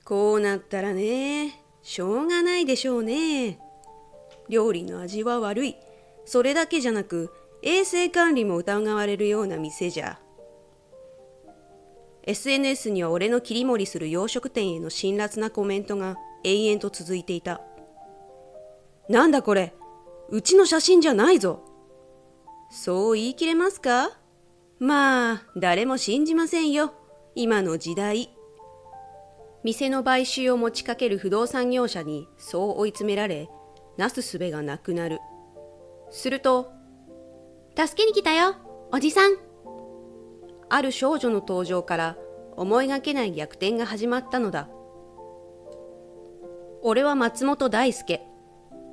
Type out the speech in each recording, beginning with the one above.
こうなったらね、しょうがないでしょうね。料理の味は悪い。それだけじゃなく、衛生管理も疑われるような店じゃ。SNS には俺の切り盛りする洋食店への辛辣なコメントが延々と続いていた。なんだこれ、うちの写真じゃないぞ。そう言い切れますか？まあ、誰も信じませんよ。今の時代。店の買収を持ちかける不動産業者にそう追い詰められ、なすすべがなくなる。すると、助けに来たよ、おじさん。ある少女の登場から思いがけない逆転が始まったのだ。俺は松本大輔。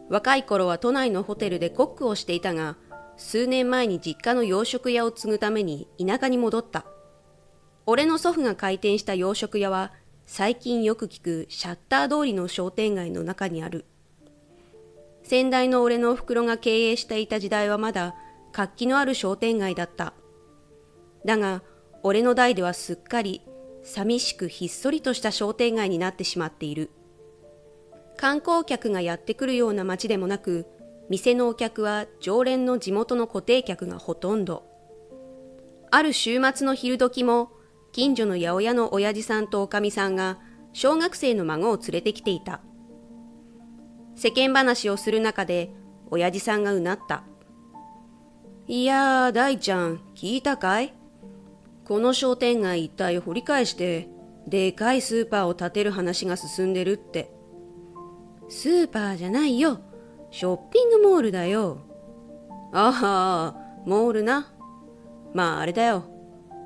若い頃は都内のホテルでコックをしていたが、数年前に実家の洋食屋を継ぐために田舎に戻った。俺の祖父が開店した洋食屋は、最近よく聞くシャッター通りの商店街の中にある。先代の俺のお袋が経営していた時代はまだ活気のある商店街だった。だが、俺の代ではすっかり寂しくひっそりとした商店街になってしまっている。観光客がやってくるような街でもなく、店のお客は常連の地元の固定客がほとんど。ある週末の昼時も、近所の八百屋の親父さんとおかみさんが小学生の孫を連れてきていた。世間話をする中で、親父さんがうなった。いやー、大ちゃん、聞いたかい？この商店街一帯を掘り返して、でかいスーパーを建てる話が進んでるって。スーパーじゃないよ。ショッピングモールだよ。ああ、モールな。まああれだよ。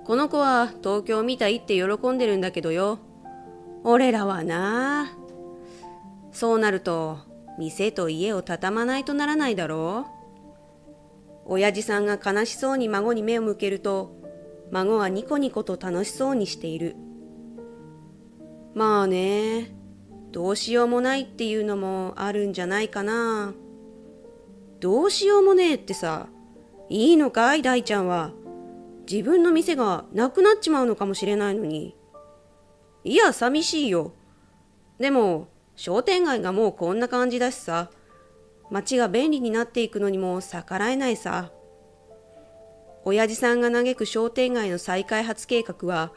この子は東京見たいって喜んでるんだけどよ。俺らはな。そうなると、店と家を畳まないとならないだろう。親父さんが悲しそうに孫に目を向けると、孫はニコニコと楽しそうにしている。まあね、どうしようもないっていうのもあるんじゃないかな。どうしようもねえってさ、いいのかい大ちゃんは。自分の店がなくなっちまうのかもしれないのに。いや、寂しいよ。でも、商店街がもうこんな感じだしさ、街が便利になっていくのにも逆らえないさ。親父さんが嘆く商店街の再開発計画は、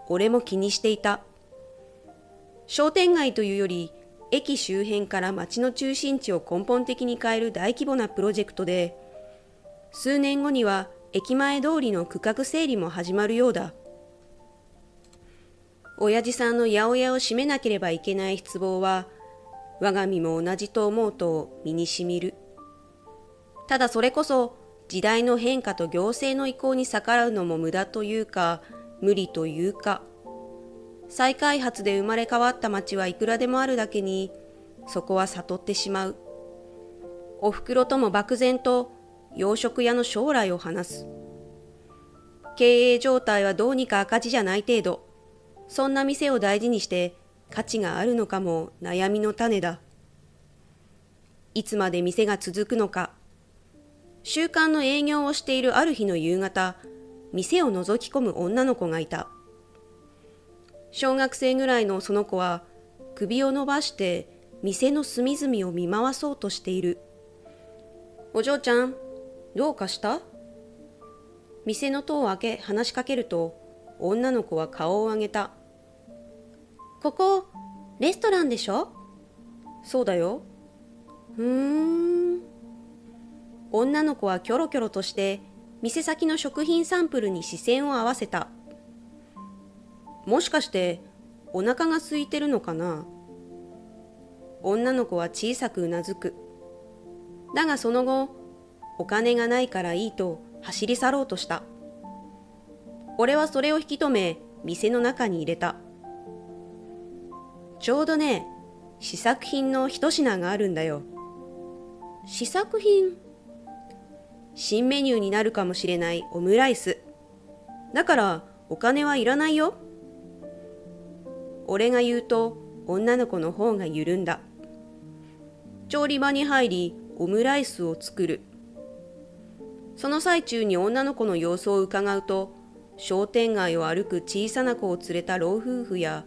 俺も気にしていた。商店街というより、駅周辺から街の中心地を根本的に変える大規模なプロジェクトで、数年後には駅前通りの区画整理も始まるようだ。親父さんの八百屋を閉めなければいけない失望は、我が身も同じと思うと身にしみる。ただそれこそ時代の変化と行政の意向に逆らうのも無駄というか、無理というか、再開発で生まれ変わった町はいくらでもあるだけに、そこは悟ってしまう。お袋とも漠然と洋食屋の将来を話す。経営状態はどうにか赤字じゃない程度、そんな店を大事にして価値があるのかも悩みの種だ。いつまで店が続くのか。週刊の営業をしているある日の夕方、店を覗き込む女の子がいた。小学生ぐらいのその子は首を伸ばして店の隅々を見回そうとしている。お嬢ちゃん、どうかした？店の戸を開け話しかけると、女の子は顔を上げた。ここ、レストランでしょ？そうだよ。女の子はキョロキョロとして店先の食品サンプルに視線を合わせた。もしかしてお腹が空いてるのかな？女の子は小さくうなずく。だがその後、お金がないからいいと走り去ろうとした。俺はそれを引き止め、店の中に入れた。ちょうどね、試作品の一品があるんだよ。試作品？新メニューになるかもしれないオムライス。だからお金はいらないよ。俺が言うと女の子の方が緩んだ。調理場に入りオムライスを作る。その最中に女の子の様子を伺うと、商店街を歩く小さな子を連れた老夫婦や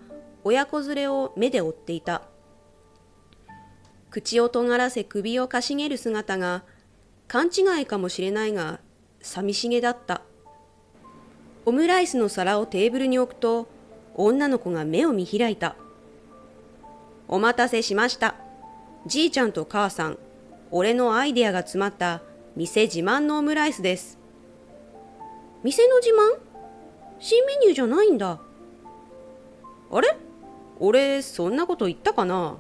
親子連れを目で追っていた。口を尖らせ首をかしげる姿が勘違いかもしれないが寂しげだった。オムライスの皿をテーブルに置くと女の子が目を見開いた。お待たせしました。じいちゃんと母さん、俺のアイデアが詰まった店自慢のオムライスです。店の自慢？新メニューじゃないんだ。あれ？俺そんなこと言ったかな？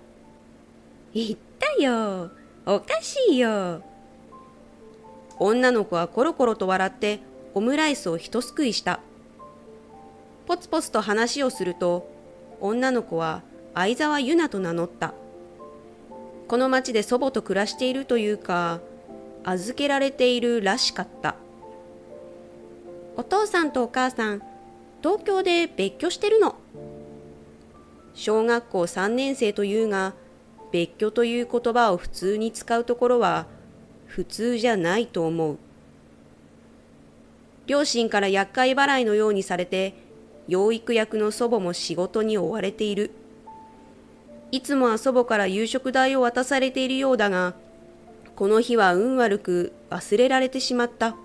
言ったよ。おかしいよ。女の子はコロコロと笑ってオムライスを一すくいした。ポツポツと話をすると、女の子は相沢ゆなと名乗った。この町で祖母と暮らしているというか、預けられているらしかった。お父さんとお母さん、東京で別居してるの。小学校3年生というが、別居という言葉を普通に使うところは普通じゃないと思う。両親から厄介払いのようにされて、養育役の祖母も仕事に追われている。いつもは祖母から夕食代を渡されているようだが、この日は運悪く忘れられてしまった。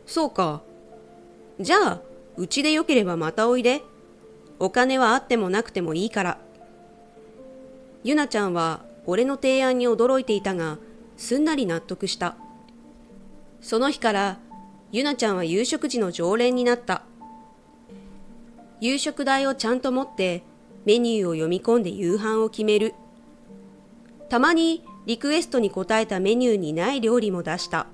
そうか。じゃあ、うちでよければまたおいで。お金はあってもなくてもいいから。ゆなちゃんは俺の提案に驚いていたが、すんなり納得した。その日から、ゆなちゃんは夕食時の常連になった。夕食代をちゃんと持ってメニューを読み込んで夕飯を決める。たまにリクエストに応えたメニューにない料理も出した。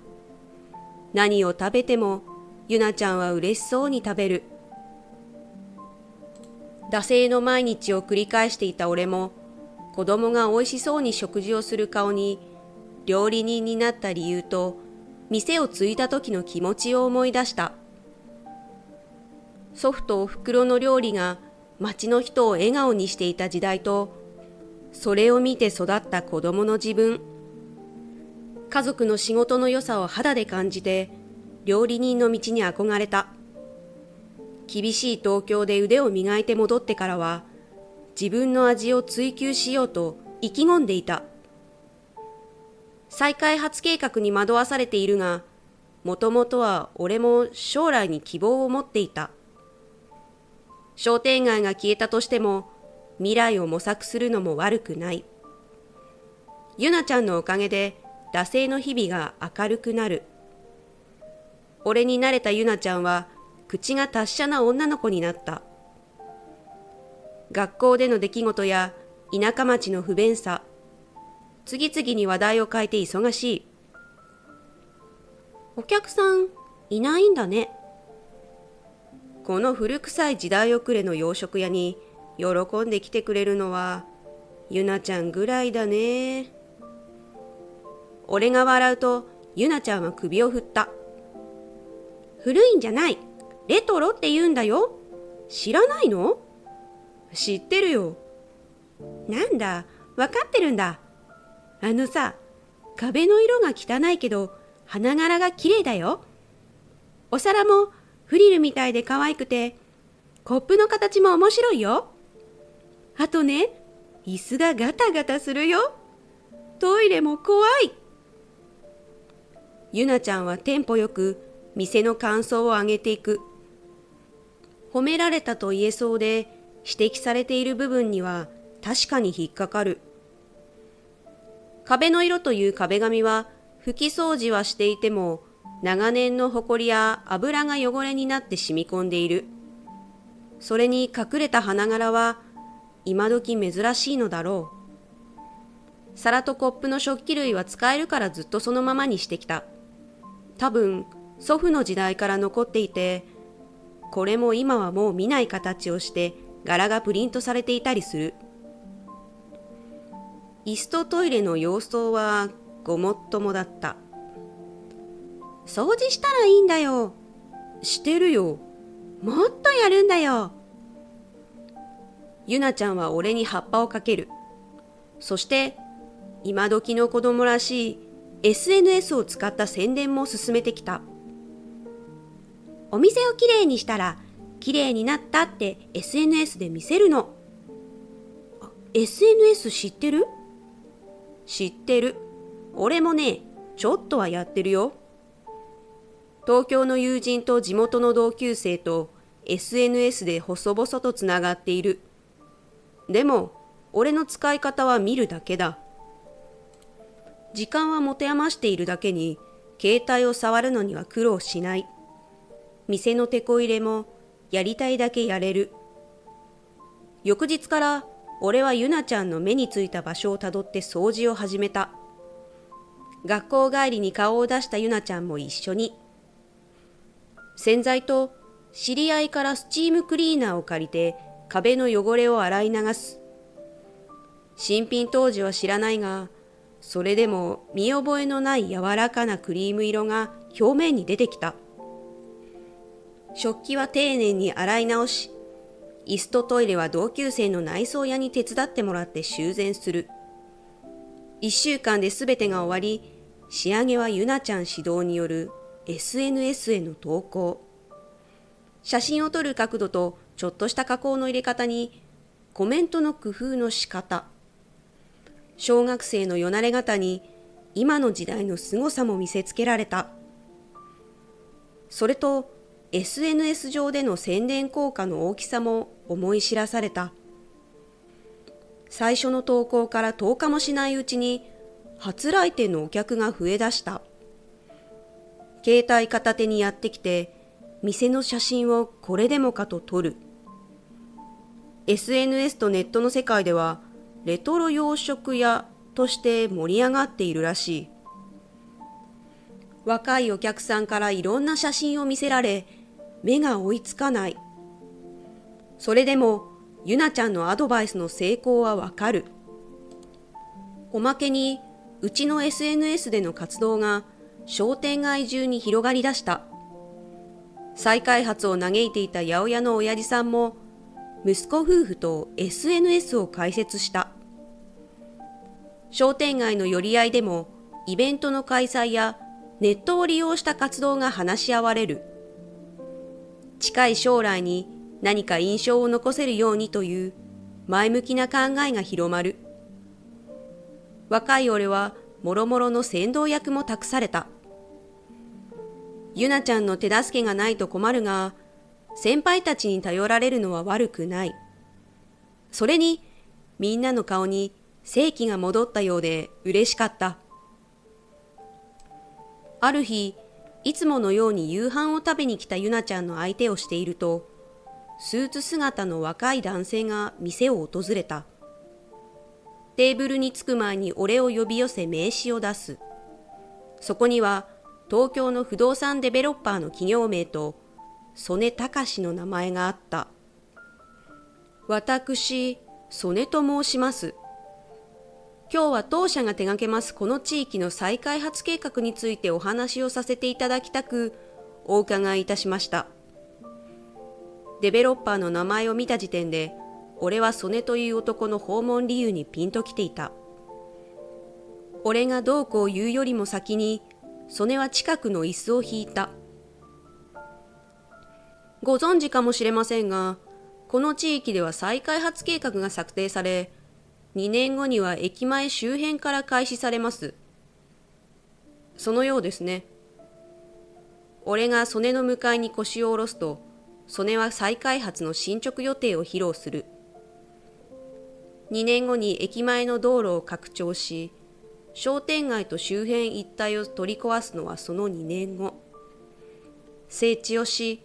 何を食べてもゆなちゃんは嬉しそうに食べる。惰性の毎日を繰り返していた俺も、子供が美味しそうに食事をする顔に料理人になった理由と店を継いだ時の気持ちを思い出した。祖父とお袋の料理が町の人を笑顔にしていた時代と、それを見て育った子供の自分。家族の仕事の良さを肌で感じて、料理人の道に憧れた。厳しい東京で腕を磨いて戻ってからは、自分の味を追求しようと意気込んでいた。再開発計画に惑わされているが、もともとは俺も将来に希望を持っていた。商店街が消えたとしても、未来を模索するのも悪くない。ゆなちゃんのおかげで、惰性の日々が明るくなる。俺に慣れたゆなちゃんは、口が達者な女の子になった。学校での出来事や田舎町の不便さ、次々に話題を変えて忙しい。お客さんいないんだね。この古臭い時代遅れの洋食屋に喜んで来てくれるのはゆなちゃんぐらいだね。俺が笑うとゆなちゃんは首を振った。古いんじゃない、レトロって言うんだよ。知らないの？知ってるよ。なんだ、わかってるんだ。あのさ、壁の色が汚いけど花柄が綺麗だよ。お皿もフリルみたいで可愛くて、コップの形も面白いよ。あとね、椅子がガタガタするよ。トイレも怖い。ゆなちゃんはテンポよく店の感想を上げていく。褒められたと言えそうで、指摘されている部分には確かに引っかかる。壁の色という壁紙は拭き掃除はしていても、長年のほこりや油が汚れになって染み込んでいる。それに隠れた花柄は今時珍しいのだろう。皿とコップの食器類は使えるからずっとそのままにしてきた。多分祖父の時代から残っていて、これも今はもう見ない形をして柄がプリントされていたりする。椅子とトイレの様相はごもっともだった。掃除したらいいんだよ。してるよ。もっとやるんだよ。ゆなちゃんは俺に葉っぱをかける。そして今時の子供らしい SNS を使った宣伝も進めてきた。お店をきれいにしたら綺麗になったって SNS で見せるの。SNS 知ってる？知ってる。俺もね、ちょっとはやってるよ。東京の友人と地元の同級生と SNS で細々とつながっている。でも、俺の使い方は見るだけだ。時間は持て余しているだけに、携帯を触るのには苦労しない。店のテこ入れもやりたいだけやれる。翌日から俺はゆなちゃんの目についた場所をたどって掃除を始めた。学校帰りに顔を出したゆなちゃんも一緒に。洗剤と知り合いからスチームクリーナーを借りて壁の汚れを洗い流す。新品当時は知らないが、それでも見覚えのない柔らかなクリーム色が表面に出てきた。食器は丁寧に洗い直し、椅子とトイレは同級生の内装屋に手伝ってもらって修繕する。1週間で全てが終わり、仕上げはゆなちゃん指導による SNS への投稿。写真を撮る角度とちょっとした加工の入れ方に、コメントの工夫の仕方。小学生のよなれ方に今の時代の凄さも見せつけられた。それと SNS 上での宣伝効果の大きさも思い知らされた。最初の投稿から10日もしないうちに初来店のお客が増えだした。携帯片手にやってきて店の写真をこれでもかと撮る。SNS とネットの世界ではレトロ洋食屋として盛り上がっているらしい。若いお客さんからいろんな写真を見せられ、目が追いつかない。それでも、ゆなちゃんのアドバイスの成功はわかる。おまけに、うちの SNS での活動が商店街中に広がりだした。再開発を嘆いていた八百屋の親父さんも、息子夫婦と SNS を開設した。商店街の寄り合いでもイベントの開催やネットを利用した活動が話し合われる。近い将来に何か印象を残せるようにという前向きな考えが広まる。若い俺はもろもろの先導役も託された。ゆなちゃんの手助けがないと困るが、先輩たちに頼られるのは悪くない。それにみんなの顔に生気が戻ったようで嬉しかった。ある日、いつものように夕飯を食べに来たゆなちゃんの相手をしていると、スーツ姿の若い男性が店を訪れた。テーブルに着く前に俺を呼び寄せ名刺を出す。そこには東京の不動産デベロッパーの企業名と曽根隆の名前があった。私、曽根と申します。今日は当社が手掛けますこの地域の再開発計画についてお話をさせていただきたくお伺いいたしました。デベロッパーの名前を見た時点で俺は曽根という男の訪問理由にピンときていた。俺がどうこう言うよりも先に曽根は近くの椅子を引いた。ご存知かもしれませんが、この地域では再開発計画が策定され、2年後には駅前周辺から開始されます。そのようですね。俺が曽根の向かいに腰を下ろすと、曽根は再開発の進捗予定を披露する。2年後に駅前の道路を拡張し、商店街と周辺一帯を取り壊すのはその2年後。整地をし、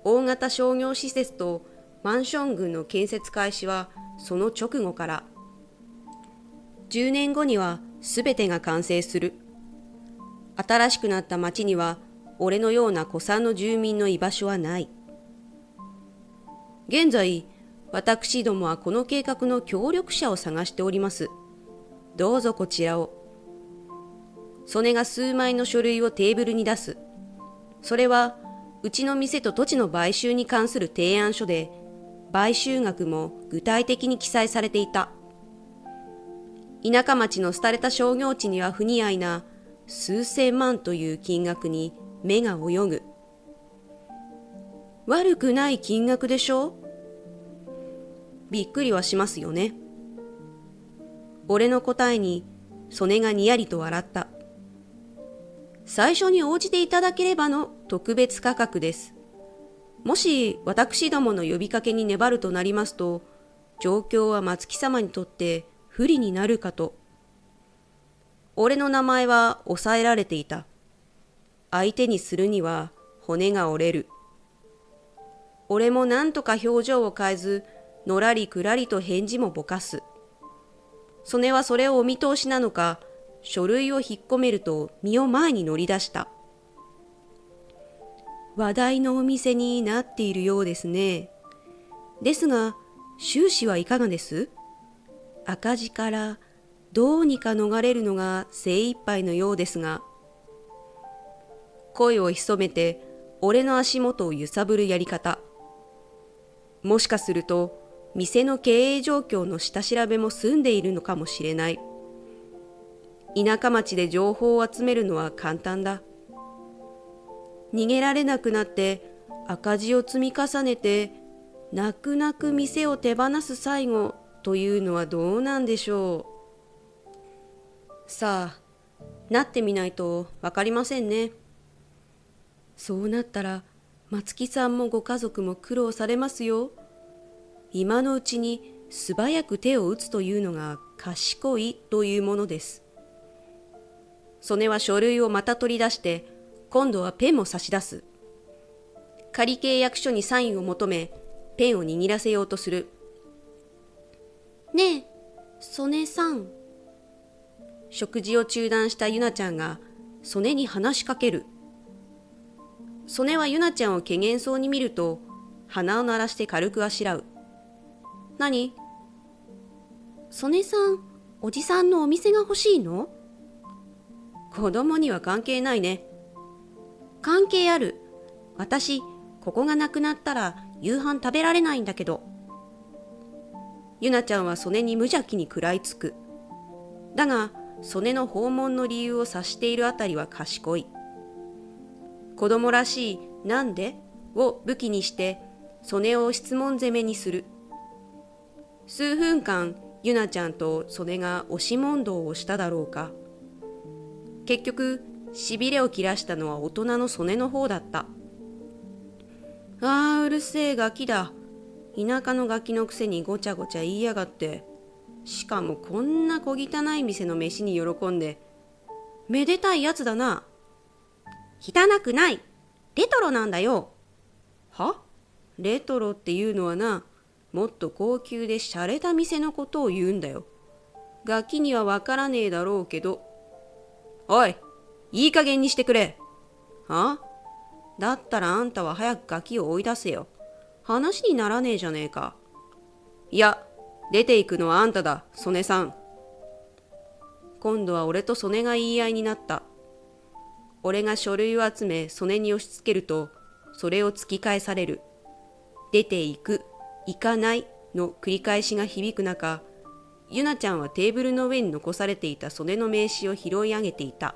大型商業施設とマンション群の建設開始はその直後から。10年後にはすべてが完成する。新しくなった町には俺のような古参の住民の居場所はない。現在、私どもはこの計画の協力者を探しております。どうぞこちらを。曽根が数枚の書類をテーブルに出す。それは、うちの店と土地の買収に関する提案書で、買収額も具体的に記載されていた。田舎町の廃れた商業地には不似合いな数千万という金額に目が泳ぐ。悪くない金額でしょ？びっくりはしますよね。俺の答えに曽根がにやりと笑った。最初に応じていただければの特別価格です。もし私どもの呼びかけに粘るとなりますと、状況は松木様にとって不利になるかと。俺の名前は抑えられていた。相手にするには骨が折れる。俺もなんとか表情を変えず、のらりくらりと返事もぼかす。曽根はそれをお見通しなのか、書類を引っ込めると身を前に乗り出した。話題のお店になっているようですね。ですが、収支はいかがです？赤字からどうにか逃れるのが精一杯のようですが。声を潜めて俺の足元を揺さぶるやり方。もしかすると店の経営状況の下調べも済んでいるのかもしれない。田舎町で情報を集めるのは簡単だ。逃げられなくなって赤字を積み重ねて泣く泣く店を手放す最後というのはどうなんでしょう。さあ、なってみないとわかりませんね。そうなったら松木さんもご家族も苦労されますよ。今のうちに素早く手を打つというのが賢いというものです。曽根は書類をまた取り出して今度はペンも差し出す。仮契約書にサインを求めペンを握らせようとする。ねえ、曽根さん。食事を中断したゆなちゃんが曽根に話しかける。曽根はゆなちゃんを怪げそうに見ると鼻を鳴らして軽くあしらう。何？曽根さん、おじさんのお店が欲しいの？子供には関係ないね。関係ある。私、ここがなくなったら夕飯食べられないんだけど。ゆなちゃんは曽根に無邪気に食らいつく。だが、曽根の訪問の理由を察しているあたりは賢い。子供らしいなんでを武器にして曽根を質問攻めにする。数分間ゆなちゃんと曽根が押し問答をしただろうか。結局しびれを切らしたのは大人の曽根の方だった。ああ、うるせえガキだ。田舎のガキのくせにごちゃごちゃ言いやがって。しかもこんな小汚い店の飯に喜んで。めでたいやつだな。汚くない。レトロなんだよ。は？レトロっていうのはな、もっと高級で洒落た店のことを言うんだよ。ガキにはわからねえだろうけど。おい、いい加減にしてくれ。は？だったらあんたは早くガキを追い出せよ。話にならねえじゃねえか。いや、出ていくのはあんただ、曽根さん。今度は俺と曽根が言い合いになった。俺が書類を集め曽根に押し付けると、それを突き返される。出ていく、行かないの繰り返しが響く中、ゆなちゃんはテーブルの上に残されていた曽根の名刺を拾い上げていた。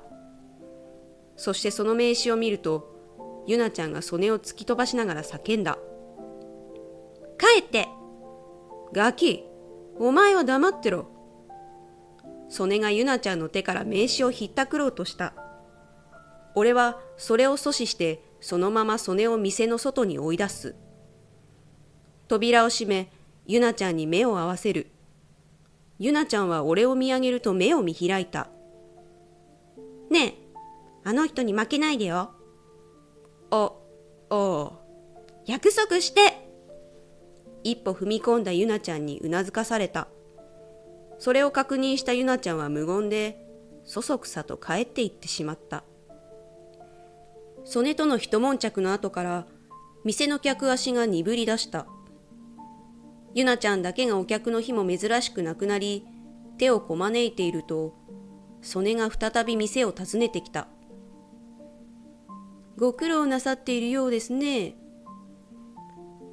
そしてその名刺を見ると、ゆなちゃんが曽根を突き飛ばしながら叫んだ。帰って！ガキ、お前は黙ってろ。曽根がゆなちゃんの手から名刺をひったくろうとした。俺はそれを阻止してそのまま曽根を店の外に追い出す。扉を閉め、ゆなちゃんに目を合わせる。ゆなちゃんは俺を見上げると目を見開いた。ねえ、あの人に負けないでよ。ああ。約束して。一歩踏み込んだゆなちゃんにうなずかされた。それを確認したゆなちゃんは無言で、そそくさと帰っていってしまった。曽根との一悶着の後から、店の客足が鈍り出した。ゆなちゃんだけがお客の日も珍しくなくなり、手をこまねいていると、曽根が再び店を訪ねてきた。ご苦労なさっているようですね。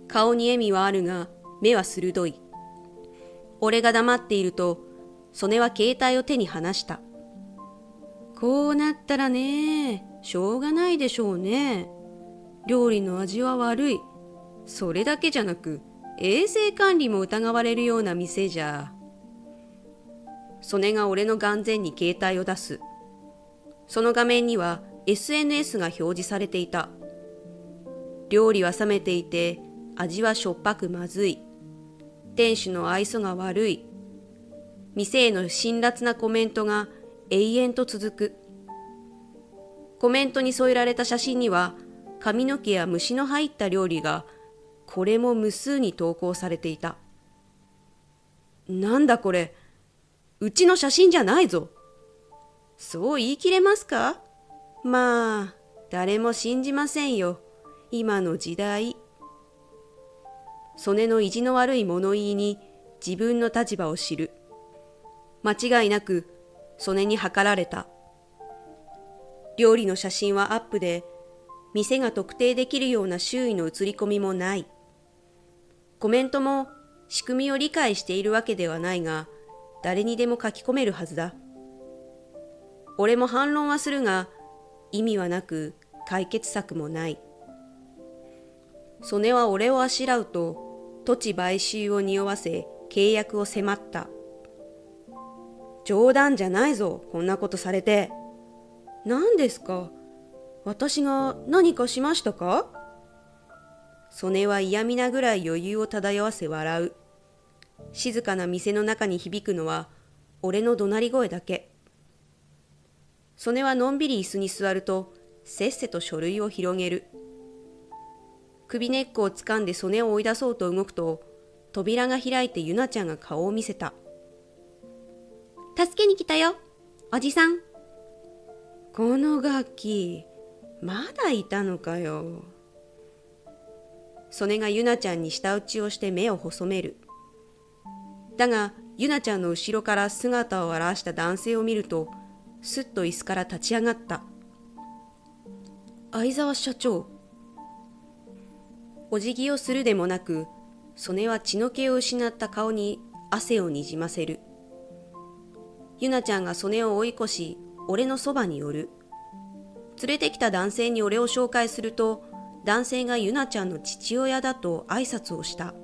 顔に笑みはあるが、目は鋭い。俺が黙っていると、曽根は携帯を手に離した。こうなったらね、しょうがないでしょうね。料理の味は悪い。それだけじゃなく、衛生管理も疑われるような店じゃ。曽根が俺の眼前に携帯を出す。その画面には SNS が表示されていた。料理は冷めていて、味はしょっぱくまずい。店主の愛想が悪い。店への辛辣なコメントが永遠と続く。コメントに添えられた写真には、髪の毛や虫の入った料理が、これも無数に投稿されていた。なんだこれ、うちの写真じゃないぞ。そう言い切れますか？まあ、誰も信じませんよ。今の時代。曽根の意地の悪い物言いに自分の立場を知る。間違いなく曽根に計られた。料理の写真はアップで、店が特定できるような周囲の写り込みもない。コメントも仕組みを理解しているわけではないが、誰にでも書き込めるはずだ。俺も反論はするが、意味はなく解決策もない。曽根は俺をあしらうと、土地買収を匂わせ契約を迫った。冗談じゃないぞ、こんなことされて。何ですか？私が何かしましたか？曽根は嫌味なぐらい余裕を漂わせ笑う。静かな店の中に響くのは俺の怒鳴り声だけ。曽根はのんびり椅子に座ると、せっせと書類を広げる。首根っこをつかんで曽根を追い出そうと動くと、扉が開いてゆなちゃんが顔を見せた。助けに来たよ、おじさん。このガキ、まだいたのかよ。曽根がゆなちゃんに舌打ちをして目を細める。だが、ゆなちゃんの後ろから姿を現した男性を見ると、すっと椅子から立ち上がった。相沢社長。お辞儀をするでもなく、曽根は血の気を失った顔に汗をにじませる。ゆなちゃんが曽根を追い越し、俺のそばに寄る。連れてきた男性に俺を紹介すると、男性がゆなちゃんの父親だと挨拶をした。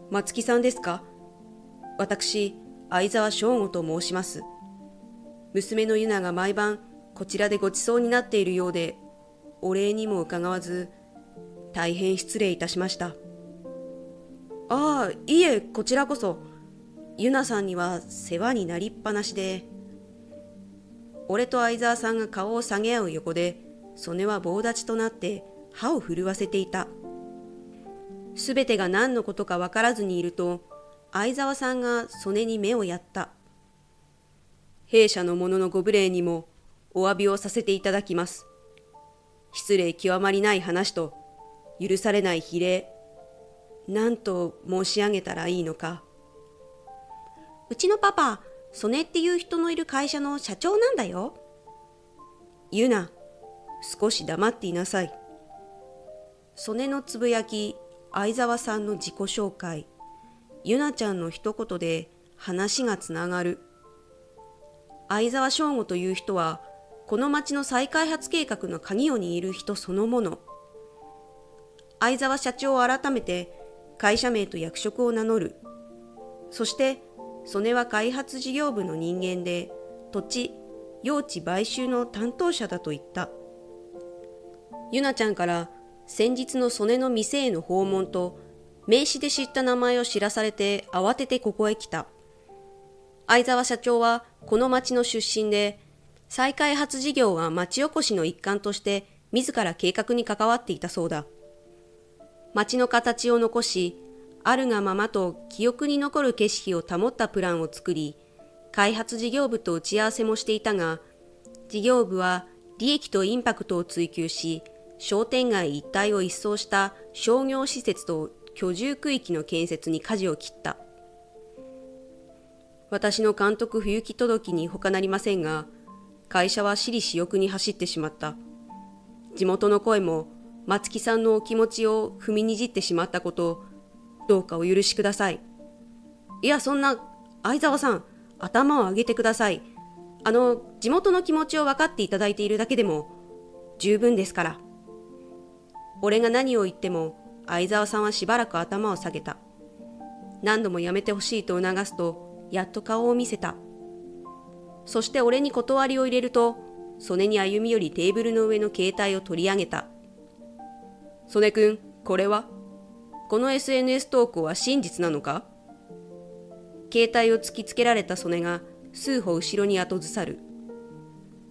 松木さんですか？私、相沢翔吾と申します。娘のゆなが毎晩こちらでごちそうになっているようで、お礼にも伺わず、大変失礼いたしました。ああ、いえ、こちらこそ。ゆなさんには世話になりっぱなしで。俺と相沢さんが顔を下げ合う横で、曽根は棒立ちとなって歯を震わせていた。すべてが何のことか分からずにいると、相沢さんが曽根に目をやった。弊社の者のご無礼にもお詫びをさせていただきます。失礼極まりない話と許されない非礼、何と申し上げたらいいのか。うちのパパ、曽根っていう人のいる会社の社長なんだよ。ゆな、少し黙っていなさい。曽根のつぶやき、相沢さんの自己紹介、ゆなちゃんの一言で話がつながる。相沢翔吾という人は、この町の再開発計画の鍵を握る人そのもの。相沢社長を改めて会社名と役職を名乗る。そして曽根は開発事業部の人間で、土地、用地買収の担当者だと言った。ゆなちゃんから先日の曽根の店への訪問と名刺で知った名前を知らされて、慌ててここへ来た。相沢社長はこの町の出身で、再開発事業は町おこしの一環として自ら計画に関わっていたそうだ。町の形を残し、あるがままと記憶に残る景色を保ったプランを作り、開発事業部と打ち合わせもしていたが、事業部は利益とインパクトを追求し、商店街一帯を一掃した商業施設と居住区域の建設に舵を切った。私の監督不行き届きに他なりませんが、会社は私利私欲に走ってしまった。地元の声も松木さんのお気持ちを踏みにじってしまったことを、どうかお許しください。いや、そんな、相沢さん、頭を上げてください。地元の気持ちを分かっていただいているだけでも十分ですから。俺が何を言っても相沢さんはしばらく頭を下げた。何度もやめてほしいと促すと、やっと顔を見せた。そして俺に断りを入れると、曽根に歩み寄りテーブルの上の携帯を取り上げた。曽根くん、これは？この SNS 投稿は真実なのか？携帯を突きつけられた曽根が数歩後ろに後ずさる。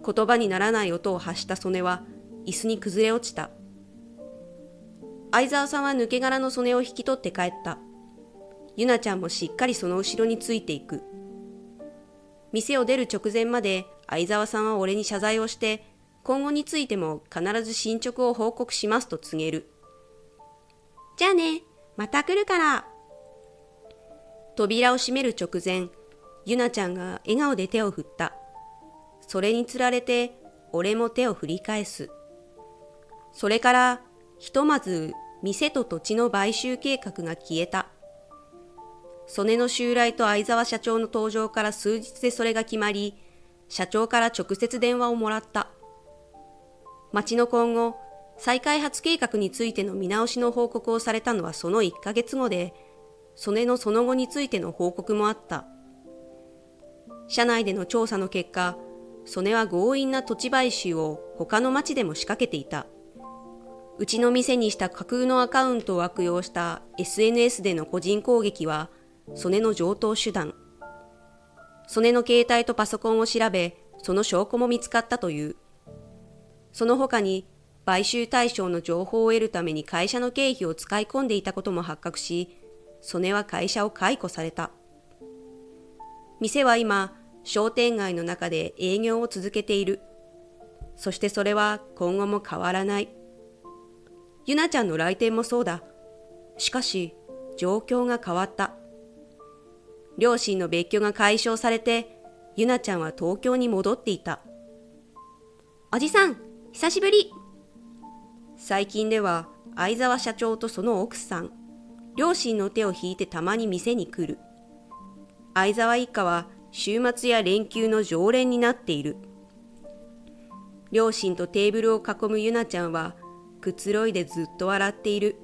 言葉にならない音を発した曽根は椅子に崩れ落ちた。相沢さんは抜け殻の曽根を引き取って帰った。ゆなちゃんもしっかりその後ろについていく。店を出る直前まで相沢さんは俺に謝罪をして、今後についても必ず進捗を報告しますと告げる。じゃあね、また来るから。扉を閉める直前、ゆなちゃんが笑顔で手を振った。それにつられて俺も手を振り返す。それからひとまず店と土地の買収計画が消えた。曽根の襲来と相沢社長の登場から数日でそれが決まり、社長から直接電話をもらった。町の今後、再開発計画についての見直しの報告をされたのはその1ヶ月後で、曽根のその後についての報告もあった。社内での調査の結果、曽根は強引な土地買収を他の町でも仕掛けていた。うちの店にした架空のアカウントを悪用した SNS での個人攻撃は、曽根の常套手段。曽根の携帯とパソコンを調べ、その証拠も見つかったという。その他に、買収対象の情報を得るために会社の経費を使い込んでいたことも発覚し、曽根は会社を解雇された。店は今、商店街の中で営業を続けている。そしてそれは今後も変わらない。ゆなちゃんの来店もそうだ。しかし、状況が変わった。両親の別居が解消されて、ゆなちゃんは東京に戻っていた。おじさん、久しぶり。最近では相沢社長とその奥さん、両親の手を引いてたまに店に来る。相沢一家は週末や連休の常連になっている。両親とテーブルを囲むゆなちゃんはくつろいでずっと笑っている。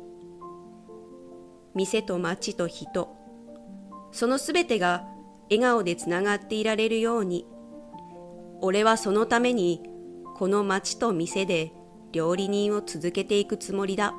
店と街と人、そのすべてが笑顔でつながっていられるように、俺はそのためにこの街と店で料理人を続けていくつもりだ。